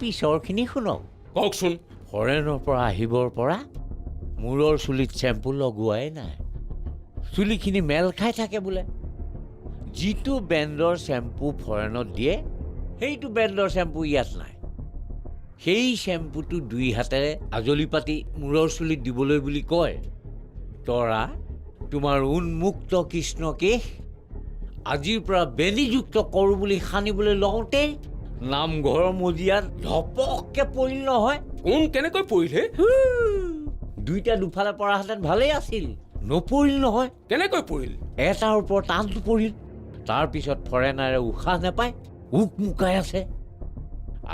পিছৰখিনি শুনক। কওকচোন। ফৰেনৰ পৰা আহিবৰ পৰা মূৰৰ চুলিত চেম্পু লগোৱাই নাই। চুলিখিনি মেল খাই থাকে বোলে। যিটো ব্ৰেণ্ডৰ চেম্পু ফৰেনত দিয়ে সেইটো ব্ৰেণ্ডৰ চেম্পু ইয়াত নাই। সেই চেম্পুটো 2 হাতেৰে আজলি পাতি মূৰৰ চুলিত দিবলৈ বুলি কয়। তৰা তোমাৰ উন্মুক্ত কৃষ্ণকেশ আজিৰ পৰা বেনিযুক্ত কৰোঁ বুলি সানিবলৈ লওঁতেই নামঘৰৰ মজিয়াত ধপককে পৰিল নহয়। কোন কেনেকৈ পৰিলে? দুইটা দুফালে পৰাহেঁতেন ভালেই আছিল। নপৰিল নহয়। কেনেকৈ পৰিল? এটাৰ ওপৰত টানটো পৰিল। তাৰপিছত ফৰেনাৰে উশাহ নাপায় উক মুকাই আছে।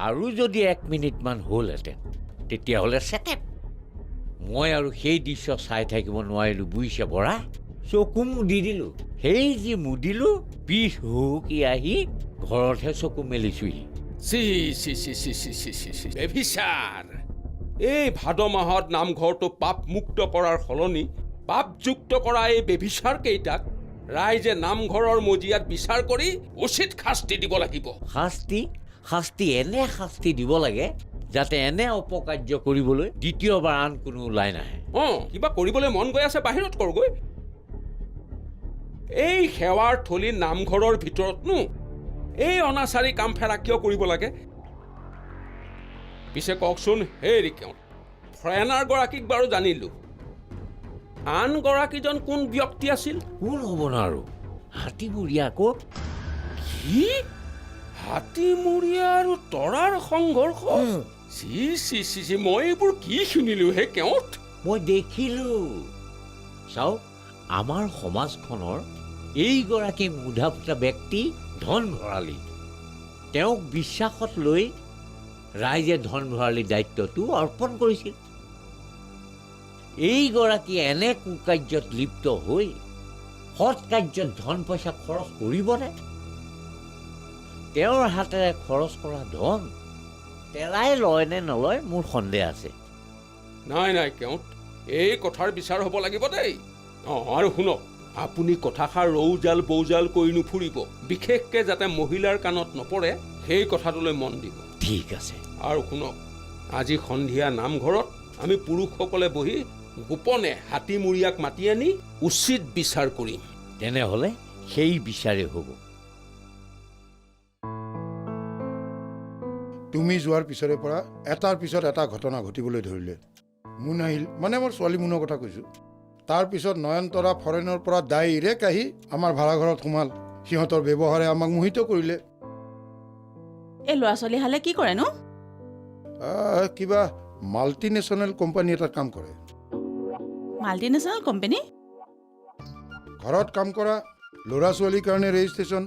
আৰু যদি 1 মিনিটমান হ'লহেঁতেন তেতিয়াহ'লে চেটেপ। মই আৰু সেই দৃশ্য চাই থাকিব নোৱাৰিলোঁ বুজিছে বৰা। চকু মুদি দিলোঁ। সেই যি মুদিলোঁ পিছ হুকি আহি ঘৰতহে চকু মেলিছোঁহি। চি চি চি চি চি চি চি চি বেভিচাৰ! এই ভাদ মাহত নামঘৰটো পাপমুক্ত কৰাৰ সলনি পাপযুক্ত কৰা এই বেভিচাৰ কেইটাক ৰাইজে নামঘৰৰ মজিয়াত বিচাৰ কৰি উচিত শাস্তি দিব লাগিব। শাস্তি এনে শাস্তি দিব লাগে যাতে এনে অপকাৰ্য কৰিবলৈ দ্বিতীয়বাৰ আন কোনো ওলাই নাহে। কিবা কৰিবলৈ মন গৈ আছে বাহিৰত কৰগৈ। এই সেৱাৰ থলী নামঘৰৰ ভিতৰতনো এই অনাচাৰী কাম ফেৰা কিয় কৰিব লাগে? পিছে কওকচোন হেৰি কিয় ফৰেনাৰ গৰাকীক বাৰু জানিলোঁ। আন গৰাকীজন কোন ব্যক্তি আছিল? কোন হ'ব আৰু হাতীমূৰীয়া আকৌ। কি? হাতীমূৰীয়া আৰু তৰাৰ সংঘৰ্ষ? চি চি চি চি মই এইবোৰ কি শুনিলোঁ হে কেওট? মই দেখিলোঁ। চাওক, আমাৰ সমাজখনৰ এইগৰাকী মুধা ফুটা ব্যক্তি ধন ভঁৰালী। তেওঁক বিশ্বাসত লৈ ৰাইজে ধন ভঁৰালীৰ দায়িত্বটো অৰ্পণ কৰিছিল। এইগৰাকী এনে কুকাৰ্যত লিপ্ত হৈ সৎ কাৰ্যত ধন পইচা খৰচ কৰিবনে? তেওঁৰ হাতেৰে খৰচ কৰা ধন তেৰাই লয় নে নলয় মোৰ সন্দেহ আছে। নাই কেওট, এই কথাৰ বিচাৰ হ'ব লাগিব দেই। আৰু শুনক, আপুনি কথাষাৰ ৰৌজাল বৌজাল কৰি নুফুৰিব। বিশেষকৈ যাতে মহিলাৰ কাণত নপৰে সেই কথাটোলৈ মন দিব। ঠিক আছে। আৰু শুনক, আজি সন্ধিয়া নামঘৰত আমি পুৰুষসকলে বহি গোপনে হাতীমূৰীয়াক মাতি আনি উচিত বিচাৰ কৰিম। তেনেহ'লে সেই বিচাৰে হ'ব। তুমি যোৱাৰ পিছৰে পৰা এটাৰ পিছত এটা ঘটনা ঘটিবলৈ ধৰিলে। মোন আহিল, মানে মোৰ ছোৱালী মোনৰ কথা কৈছোঁ। তাৰপিছত নয়নতৰা ফৰেনৰ পৰা ডাইৰেক্ট আহি আমাৰ ভাড়াঘৰত সোমাল। সিহঁতৰ ব্যৱহাৰে আমাক মোহিত কৰিলে। এই ল'ৰা ছোৱালী হালে কি কৰেনো? কিবা মাল্টিনেশ্যনেল কোম্পানী এটাত কাম কৰে। Multinational company? ঘৰত কাম কৰা ল'ৰা ছোৱালীৰ কাৰণে ৰেজিষ্ট্ৰেশ্যন,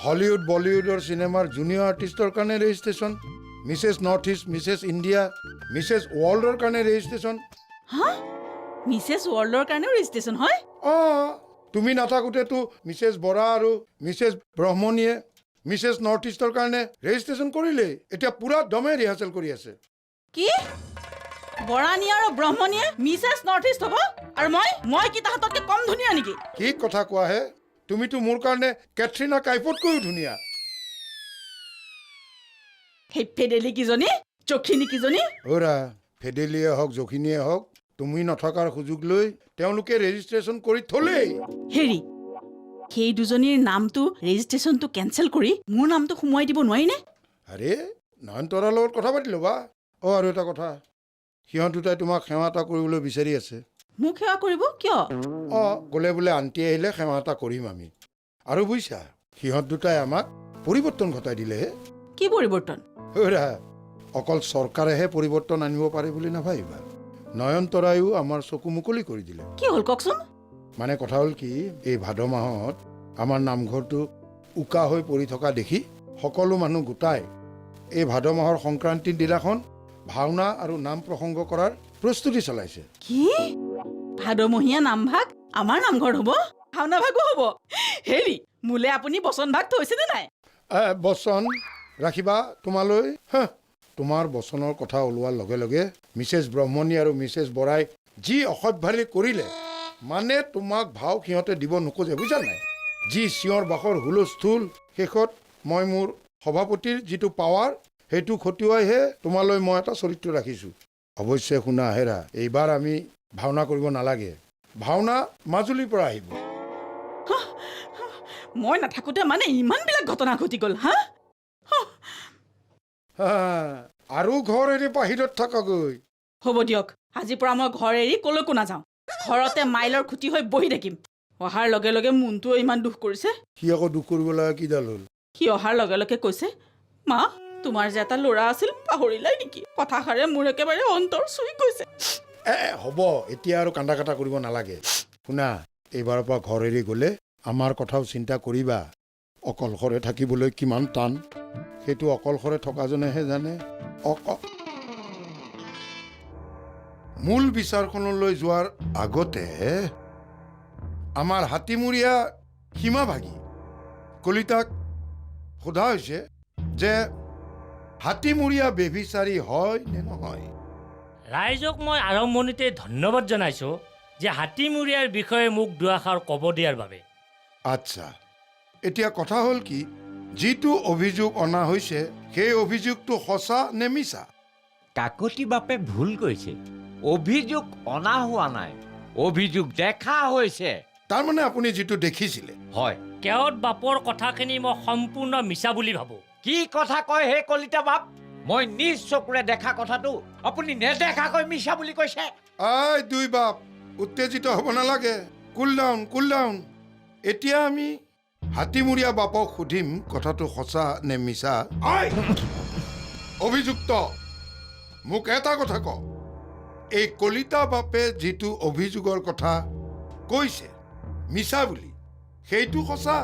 হলিউড বলিউডৰ চিনেমাৰ জুনিয়ৰ আৰ্টিষ্টৰ কাৰণে registration, Mrs North East, Mrs India, Mrs ৱৰ্ল্ডৰ কাৰণে ৰেজিষ্ট্ৰেশ্যন। হা? মিছেছ ৱৰ্ল্ডৰ কাৰণেও ৰেজিষ্ট্ৰেশ্যন হয়? তুমি নাথাকোঁতেতো মিছেছ বৰা আৰু মিছেছ ব্ৰহ্মণীয়ে মিছেছ নৰ্থ ইষ্টৰ কাৰণে ৰেজিষ্ট্ৰেশ্যন কৰিলেই। এতিয়া পুৰা দমে ৰিহাৰ্চেল কৰি আছে। কি? বৰাণী আৰু ব্ৰহ্মণীয়ে মিছেছ নৰ্থ ইষ্ট হ'ব? আৰু মই কি তাহাঁততকৈ কম ধুনীয়া নেকি? কি কথা কোৱা হে? তুমিতো মোৰ কাৰণে কেথৰিনা কাইফতকৈও ধুনীয়া। সেই ফেডেলি কিজনী, জখিনী কিজনী? ফেডেলিয়ে হওক জখিনীয়ে হওক, তুমি নথকাৰ সুযোগ লৈ তেওঁলোকে ৰেজিষ্ট্ৰেশ্যন কৰি থলেই। হেৰি, সেই দুজনীৰ নামটো ৰেজিষ্ট্ৰেশ্যনটো কেঞ্চেল কৰি মোৰ নামটো সোমোৱাই দিব নোৱাৰিনে? আৰে নয়নতৰাৰ লগত কথা পাতি ল'বা। আৰু এটা কথা, সিহঁত দুটাই তোমাক সেৱা এটা কৰিবলৈ বিচাৰি আছে। মোক সেৱা কৰিব কিয়? গ'লে বোলে আন্টি আহিলে সেৱা এটা কৰিম আমি। আৰু বুজিছা, সিহঁত দুটাই আমাক পৰিৱৰ্তন ঘটাই দিলেহে। কি পৰিৱৰ্তন? অকল চৰকাৰেহে পৰিৱৰ্তন আনিব পাৰে বুলি নাভাবিবা। নয়নতৰায়ো আমাৰ চকু মুকলি কৰি দিলে। কি হ'ল কওকচোন? মানে কথা হ'ল কি, এই ভাদ মাহত আমাৰ নামঘৰটো উকা হৈ পৰি থকা দেখি সকলো মানুহ গোটাই এই ভাদ মাহৰ সংক্ৰান্তিৰ দিনাখন ভাওনা আৰু নাম প্ৰসংগ কৰাৰ প্ৰস্তুতি চলাইছে। কি? ভাদমহীয়া নামভাগ আমাৰ নামঘৰত হ'ব? ভাওনা ভাগো হ'ব? হেৰি, মোলে আপুনি বচন ভাগ থৈছেনে নাই? বচন ৰাখিবা তোমালৈ। তোমাৰ বচনৰ কথা ওলোৱাৰ লগে লগে মিছেছ ব্ৰহ্মণী আৰু মিছেছ বৰাই যি অসভ্যালি কৰিলে, মানে তোমাক ভাও সিহঁতে দিব নোখোজে, বুজা নাই? যি চিঞৰ বাখৰ হুলস্থুল, শেষত মই মোৰ সভাপতিৰ যিটো পাৱাৰ সেইটো খটুৱাইহে তোমালৈ মই এটা চৰিত্ৰ ৰাখিছোঁ। অৱশ্যে শুনা হেৰা, এইবাৰ আমি ভাওনা কৰিব নালাগে। ভাওনা মাজুলীৰ পৰা আহিব। মই নাথাকোঁতে মানে ইমানবিলাক ঘটনা ঘটি গ'ল হা? আৰু ঘৰ এৰি বাহিৰত থাকাগৈ। হ'ব দিয়ক, আজিৰ পৰা মই ঘৰ এৰি কলৈকো নাযাওঁ। ঘৰতে মাইলৰ খুটি হৈ বহি থাকিম। অহাৰ লগে লগে মনটোৱে ইমান দুখ কৰিছে। সি আকৌ দুখ কৰিব লগা কিডাল হ'ল? সি অহাৰ লগে লগে কৈছে, মা তোমাৰ যে এটা ল'ৰা আছিল পাহৰিলাই নেকি? কথাষাৰে মোৰ একেবাৰে অন্তৰ চুই গৈছে। হ'ব, এতিয়া আৰু কান্দা কাটা কৰিব নালাগে। শুনা, এইবাৰৰ পৰা ঘৰ এৰি গ'লে আমাৰ কথাও চিন্তা কৰিবা। অকলশৰে থাকিবলৈ কিমান টান, সেইটো অকলশৰে থকাজনেহে জানে। মূল বিচাৰখনলৈ যোৱাৰ আগতে আমাৰ হাতীমূৰীয়া সীমাভাগী কলিতাক সোধা হৈছে যে হাতীমূৰীয়া বেভিচাৰী হয় নে নহয়। ৰাইজক মই আৰম্ভণিতে ধন্যবাদ জনাইছোঁ যে হাতীমূৰীয়াৰ বিষয়ে মোক দুআষাৰ ক'ব দিয়াৰ বাবে। আচ্ছা, এতিয়া কথা হ'ল কি, যিটো অভিযোগ অনা হৈছে সেই অভিযোগটো সঁচা নে মিছা? কাকতি বাপে ভুল কৰিছে। অভিযোগ অনা হোৱা নাই, অভিযোগ দেখা হৈছে। তাৰমানে আপুনি যিটো দেখিছিলে। হয়। কেৱত বাপৰ কথাখিনি মই সম্পূৰ্ণ মিছা বুলি ভাবোঁ। কি কথা কয় হে কলিতা বাপ? মই নিজ চকুৰে দেখা কথাটো আপুনি নেদেখাকৈ মিছা বুলি কৈছে। দুই বাপ, উত্তেজিত হ'ব নালাগে। Cool down, cool down. এতিয়া আমি হাতীমূৰীয়া বাপক সুধিম কথাটো সঁচা নে মিছা। অভিযুক্ত, মোক এটা কথা ক, এই কলিতা বাপে যিটো অভিযোগৰ কথা কৈছে মিছা বুলি, সেইটো সঁচা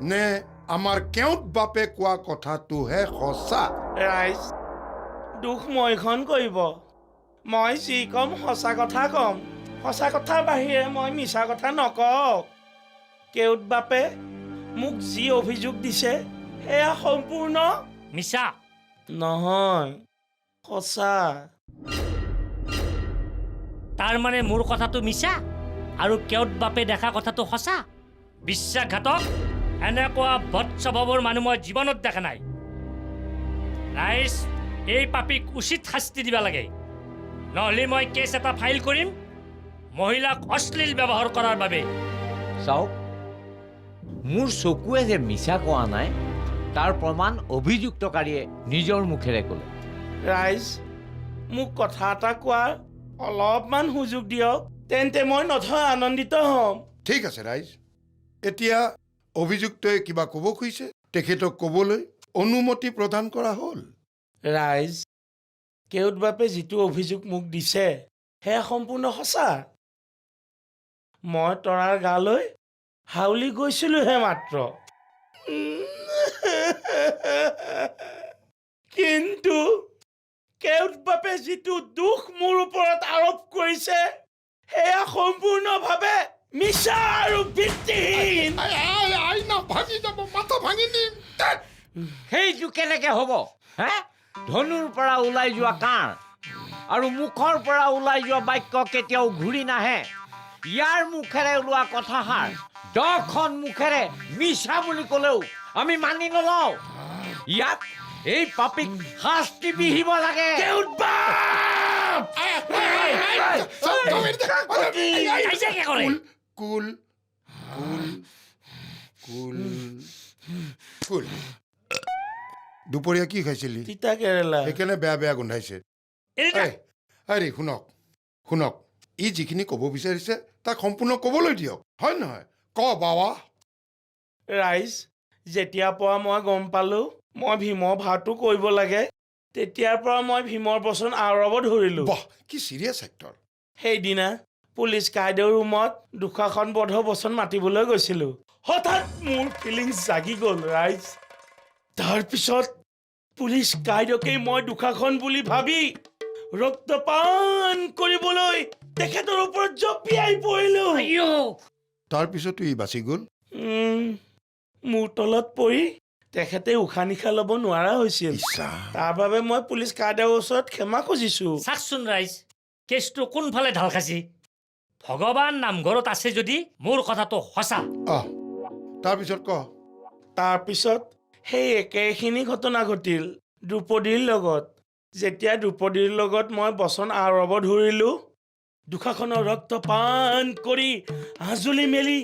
নে আমাৰ কেওট বাপে কোৱা কথাটোহে সঁচা? ৰাইজ, দুখ মইখন কৰিব। মই যি ক'ম সঁচা কথা ক'ম। সঁচা কথাৰ বাহিৰে মই মিছা কথা নকওঁ। কেওট বাপে মোক যি অভিযোগ দিছে সেয়া সম্পূৰ্ণ মিছা নহয়, সঁচা। তাৰমানে মোৰ কথাটো মিছা আৰু কেওট বাপে দেখা কথাটো সঁচা? বিশ্বাসঘাতক! এনেকুৱা বদ স্বভাৱৰ মানুহ মই জীৱনত দেখা নাই। ৰাইজ, এই পাপীক উচিত শাস্তি দিব লাগে, নহ'লে মই কেছ এটা ফাইল কৰিম মহিলাক অশ্লীল ব্যৱহাৰ কৰাৰ বাবে। চাওক, মোৰ চকুৱে যে মিছা কোৱা নাই তাৰ প্ৰমাণ অভিযুক্তকাৰীয়ে নিজৰ মুখেৰে ক'লে। ৰাইজ, মোক কথা এটা কোৱাৰ অলপমান সুযোগ দিয়ক, তেন্তে মই নথৈ আনন্দিত হ'ম। ঠিক আছে ৰাইজ, এতিয়া অভিযুক্তই কিবা ক'ব খুজিছে, তেখেতক ক'বলৈ অনুমতি প্ৰদান কৰা হ'ল। ৰাইজ, কেওট বাপে যিটো অভিযোগ মোক দিছে সেয়া সম্পূৰ্ণ সঁচা। মই তৰাৰ গালৈ হাউলি গৈছিলোহে মাত্ৰ। কিন্তু কেওট বাপে যিটো দুখ মোৰ ওপৰত আৰোপ কৰিছে সেয়া সম্পূৰ্ণভাৱে মিছা আৰু ভিত্তিহীন। সেইটো কেনেকে হ'ব হে? ধনুৰ পৰা ওলাই যোৱা কাঁড় আৰু মুখৰ পৰা ওলাই যোৱা বাক্য কেতিয়াও ঘূৰি নাহে। ইয়াৰ মুখেৰে ওলোৱা কথাষাৰ 10খন মুখেৰে মিছা বুলি ক'লেও আমি মানি নলওঁ। ইয়াক এই পাপীক শাস্তি বিহিব লাগে। কুল, কুল, কুল, কুল। দুপৰীয়া কি খাইছিলি? তিতা কেৰেলা। সেইকাৰণে বেয়া বেয়া গোন্ধাইছে। হেৰি শুনক, শুনক, ই যিখিনি ক'ব বিচাৰিছে তাক সম্পূৰ্ণ ক'বলৈ দিয়ক, হয় নহয়? ক বাবা। ৰাইজ, যেতিয়াৰ পৰা মই গম পালোঁ মই ভীমৰ ভাওটো কৰিব লাগে, তেতিয়াৰ পৰা মই ভীমৰ বচন আওৰাব ধৰিলোঁ। বাহ, কি চিৰিয়াছ এক্টৰ। সেইদিনা পুলিচ কাইদেউৰ ৰুমত দুষাসনবদ্ধ বচন মাতিবলৈ গৈছিলোঁ। হঠাৎ মোৰ ফিলিংছ জাগি গ'ল ৰাইজ। তাৰপিছত পুলিচ কাইদেউকেই মই দুষাসন বুলি ভাবি ৰক্তপান কৰিবলৈ তেখেতৰ ওপৰত জঁপিয়াই পৰিলোঁ। তাৰপিছতো ই বাচি গ'ল। মোৰ তলত পৰি তেখেতে উশাহ নিশাহ ল'ব নোৱাৰা হৈছিল। তাৰ বাবে মই পুলিচ কাইদেউৰ ওচৰত ক্ষমা খুজিছোঁ। চাওকচোন ৰাইজ, কেছটো কোনফালে ঢাল খাইছে। ভগৱান নামঘৰত আছে যদি মোৰ কথাটো সঁচা। তাৰপিছত ক। তাৰপিছত সেই একেখিনি ঘটনা ঘটিল। দ্ৰুপদীৰ লগত। যেতিয়া দ্ৰুপদীৰ লগত মই বচন আৰব ধৰিলোঁ, দুখাখনৰ ৰক্ত পান কৰি আজলি মেলি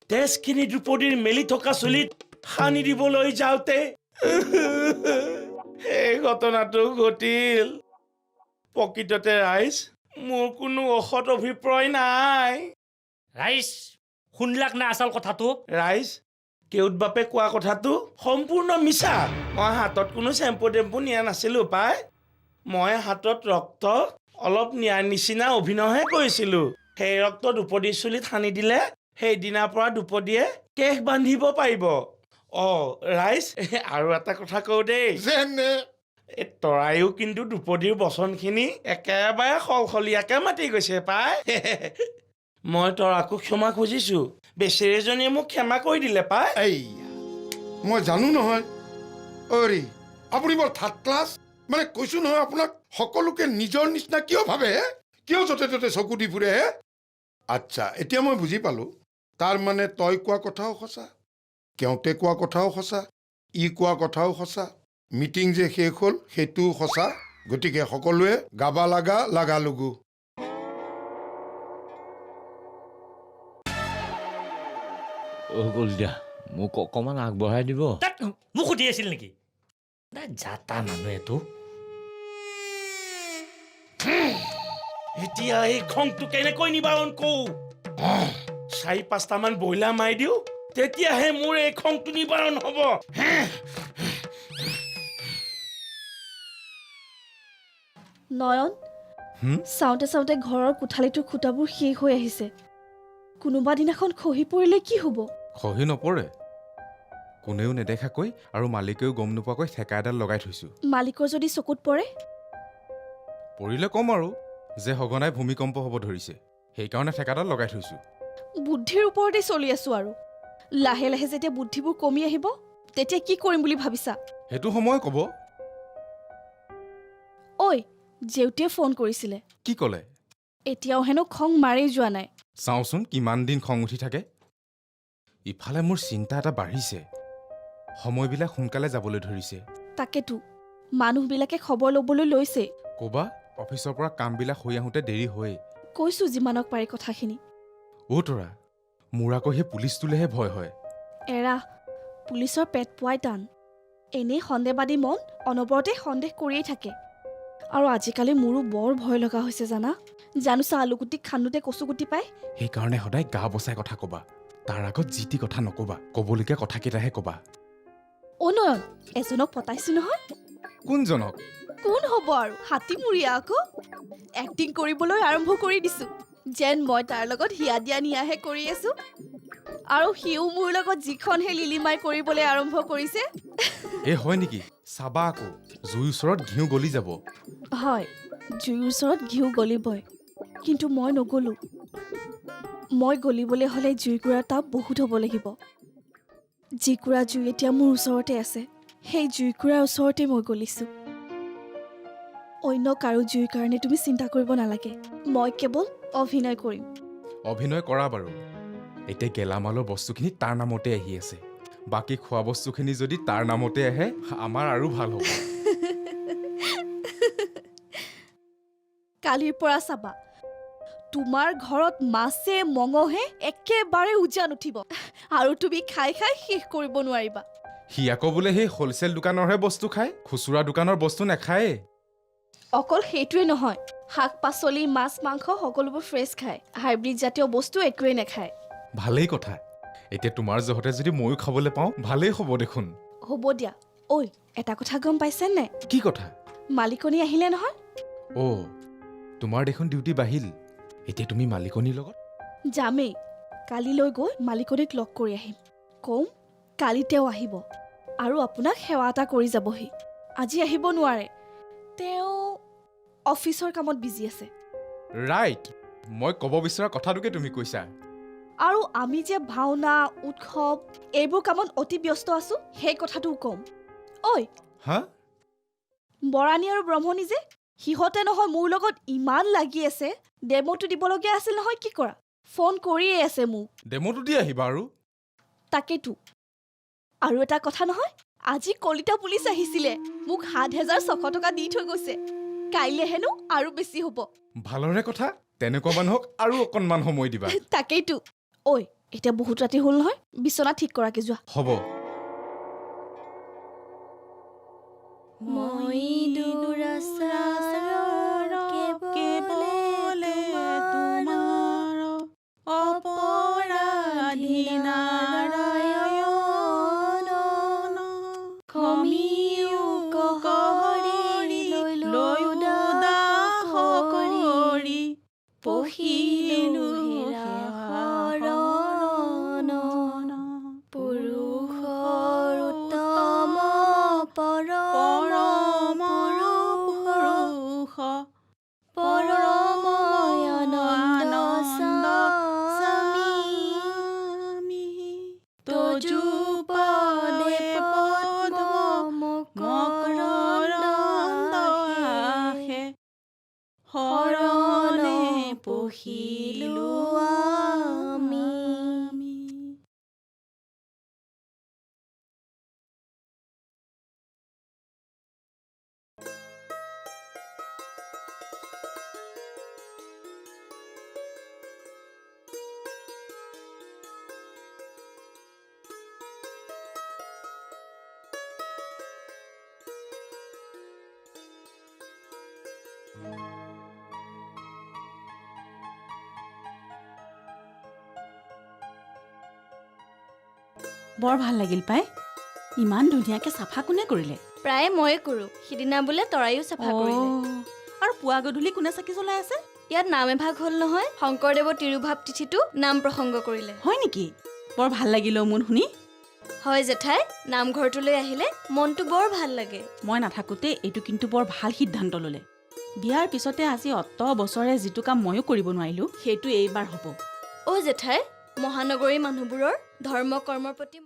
তেজখিনি দ্ৰুপদীৰ মেলি থকা চুলিত সানি দিবলৈ যাওঁতে সেই ঘটনাটো ঘটিল। প্ৰকৃততে ৰাইজ, মোৰ কোনো অসৎ অভিপ্ৰায় নাই। ৰাইজ শুনলাক না আচল কথাটো? ৰাইজ, কেউট বাপে কোৱা কথাটো সম্পূৰ্ণ মিছা। মই হাতত কোনো চেম্পু টেম্পু নিয়া নাছিলোঁ পাই। মই হাতত ৰক্ত অলপ নিয়াৰ নিচিনা অভিনয়হে কৰিছিলোঁ। সেই ৰক্ত দ্ৰুপদীৰ চুলিত সানি দিলে সেইদিনাৰ পৰা দ্ৰুপদীয়ে কেশ বান্ধিব পাৰিব। ৰাইজ, আৰু এটা কথা কওঁ দেই, যেনে তৰাইও কিন্তু দ্ৰুপদীৰ বচনখিনি একেবাৰে সলসলীয়াকৈ মাতি গৈছে পাই। মই তৰাকো ক্ষমা খুজিছোঁ। বেচেৰীজনীয়ে মোক ক্ষমা কৰি দিলে পাই। এইয়া মই জানো নহয়। অৰি আপুনি বৰ থাৰ্ড ক্লাছ। মানে কৈছো নহয় আপোনাক, সকলোকে নিজৰ নিচিনা কিয় ভাবে? কিয় য'তে ত'তে চকু দি ফুৰে? আচ্ছা, এতিয়া মই বুজি পালো। তাৰ মানে তই কোৱা কথাও সঁচা, কেওঁতে কোৱা কথাও সঁচা, ই কোৱা কথাও সঁচা, মিটিং যে শেষ হ'ল সেইটোও সঁচা। গতিকে সকলোৱে গাবা লাগা লাগালুগু। গ'ল দিয়া, মোক অকণমান আগবঢ়াই দিব। তাত মোক সুধি আছিল নেকি? যাতা মানুহ এইটো। এতিয়া এই খংটো কেনেকৈ নিবাৰণ কৰোঁ? 4-5টামান ব্ৰইলাৰ মাৰি দিওঁ, তেতিয়াহে মোৰ এই খংটো নিবাৰণ হ'ব। নয়ন, চাওঁতে চাওঁতে ঘৰৰ কোঠালিটোৰ খুটাবোৰ শেষ হৈ আহিছে। কোনোবা দিনাখন খহি পৰিলে কি হ'ব? খহি নপৰে। কোনেও নেদেখাকৈ আৰু মালিকেও গম নোপোৱাকৈ ঠেকা এডাল লগাই থৈছোঁ। মালিকৰ যদি চকুত পৰে? পৰিলে ক'ম আৰু যে সঘনাই ভূমিকম্প হ'ব ধৰিছে, সেইকাৰণে ঠেকাডাল লগাই থৈছোঁ। বুদ্ধিৰ ওপৰতে চলি আছোঁ আৰু। লাহে লাহে যেতিয়া বুদ্ধিবোৰ কমি আহিব, তেতিয়া কি কৰিম বুলি ভাবিছা? সেইটো সময় ক'ব। ঐ, জেউতীয়ে ফোন কৰিছিলে। কি ক'লে? এতিয়াও হেনো খং মাৰেই যোৱা নাই। চাওঁচোন কিমান দিন খং উঠি থাকে। ইফালে মোৰ চিন্তা এটা বাঢ়িছে। সময়বিলাক সোনকালে যাবলৈ ধৰিছে। তাকেতো, মানুহবিলাকে খবৰ ল'বলৈ লৈছে। ক'বা, অফিচৰ পৰা কামবিলাক হৈ আহোঁতে দেৰি হয়। কৈছোঁ যিমানক পাৰি কথাখিনি। তৰা, মোৰ আকৌ সেই পুলিচটোলেহে ভয় হয়। এৰা, পুলিচৰ পেট পোৱাই টান। এনেই সন্দেহবাদী মন অনবৰতে সন্দেহ কৰিয়েই থাকে। আৰু আজিকালি মোৰো বৰ ভয় লগা হৈছে জানা। জানোচা আলুগুটিক খান্দোতে কচুগুটি পায়। সেইকাৰণে সদায় গা বচাই কথা ক'বা। তাৰ আগত যি টি কথা নক'বা, ক'বলগীয়া কথাকেইটাহে ক'বা। নয়ন, এজনক পতাইছো নহয়। কোনজনক? কোন হ'ব আৰু, হাতীমূৰীয়া আকৌ। এক্টিং কৰিবলৈ আৰম্ভ কৰি দিছোঁ, যেন মই তাৰ লগত হিয়া দিয়া নিয়াহে কৰি আছোঁ। আৰু সিও মোৰ লগত যিখনহে লিলিমাই কৰিবলৈ আৰম্ভ কৰিছে। হয় নেকি? চাবা আকৌ, জুইৰ ওচৰত ঘিউ গলি যাব। হয়, জুইৰ ওচৰত ঘিউ গলিবই, কিন্তু মই নগলোঁ। মই গলিবলৈ হ'লে জুইকুৰাৰ তাপ বহুত হ'ব লাগিব। যিকুৰা জুই এতিয়া মোৰ ওচৰতে আছে, সেই জুইকুৰাৰ ওচৰতে মই গলিছোঁ। অন্য কাৰো জুইৰ কাৰণে তুমি চিন্তা কৰিব নালাগে। মই কেৱল অভিনয় কৰিম। অভিনয় কৰা বাৰু। এতিয়া গেলামালৰ বস্তুখিনি তাৰ নামতে আহি আছে। বাকী খোৱা বস্তুখিনি যদি তাৰ নামতে আহে, আমাৰ আৰু ভাল হ'ব। কালিৰ পৰা চাবা, তোমাৰ ঘৰত মাছে মঙহে একেবাৰে উজান উঠিব, আৰু তুমি খাই খাই শেষ কৰিব নোৱাৰিবা। সি আকৌ বোলে সেই হ'লচেল দোকানৰহে বস্তু খায়, খুচুৰা দোকানৰ বস্তু নাখায়ে। অকল সেইটোৱে নহয়, শাক পাচলি মাছ মাংস সকলোবোৰ ফ্ৰেছ খায়, হাইব্ৰিড জাতীয় বস্তু একোৱেই নাখায়। ভালেই কথা। এতিয়া তোমাৰ জহতে যদি ময়ো খাবলৈ পাওঁ, ভালেই হ'ব দেখোন। হ'ব দিয়া। ঐ, এটা কথা গম পাইছেনে নাই? কি কথা? মালিকনী আহিলে নহয়। তোমাৰ দেখোন ডিউটি বাঢ়িল। এতিয়া তুমি মালিকনীৰ লগত যামেই। কালিলৈ গৈ মালিকনীক লগ কৰি আহিম। কম কালি তেওঁ আহিব আৰু আপোনাক সেৱা এটা কৰি যাবহি। আজি আহিব নোৱাৰে, তেওঁ অফিচৰ কামত বিজি আছে। ৰাইট, মই ক'ব বিচৰা কথাটোকে তুমি কৈছা। আৰু আমি যে ভাওনা উৎসৱ এইবোৰ কামত অতি ব্যস্ত আছো, সেই কথাটোও কম। ঐ, হা? বৰাণী আৰু ব্ৰহ্মণী যে, সিহঁতে নহয় মোৰ লগত ইমান লাগি আছে। ডেমোটো দিবলগীয়া আছিল নহয়, কি কৰা? ফোন কৰিয়েই আছে মোক। ডেমোটো দি আহিবা আৰু। তাকেতো। আৰু এটা কথা নহয়, আজি কলিতা পুলিচ আহিছিলে মোক ৭,৬০০ টকা দি থৈ গৈছে কাইলৈ হেনো আৰু বেছি হ'ব ভালৰে কথা তেনেকুৱা মানুহক আৰু অকণমান সময় দিবা তাকেইতো ঐ এতিয়া বহুত ৰাতি হ'ল নহয় বিচনা ঠিক কৰাকে যোৱা হ'ব মই দুৰাচাৰ কেৱলে তোমাৰ অপৰাধী নাৰায়ণ ক্ষমিও কৰি লৈ উদাস কৰি পহিলো শৰণ পুৰুষৰ উত্তম পৰম পুৰুষ পৰময়ানন্দ স্বামী তজু পদে পদ্ম মকৰন্দহে শৰণে পহিলো আমি বৰ ভাল লাগিল পাই ইমান ধুনীয়াকে চাফা কোনে কৰিলে প্ৰায় ময়ে কৰো সিদিনা বোলে তৰাইও চাফা কৰিলে আৰু পুৱা গধূলি কোনে চাকি জ্বলাই আছে ইয়াত নাম এভাগ হ'ল নহয় শংকৰদেৱৰ তিৰুভাৱ তিথিটো নাম প্ৰসংগ কৰিলে হয় নেকি বৰ ভাল লাগিল মন শুনি হয় জেঠাই নামঘৰটোলৈ আহিলে মনটো বৰ ভাল লাগে মই নাথাকোতে এইটো কিন্তু বৰ ভাল সিদ্ধান্ত ল'লে বিয়াৰ পিছতে আজি অত বছৰে যিটো কাম ময়ো কৰিব নোৱাৰিলো সেইটো এইবাৰ হ'ব অ' জেঠাই মহানগৰী মানুহবোৰৰ ধৰ্ম কৰ্মৰ প্ৰতি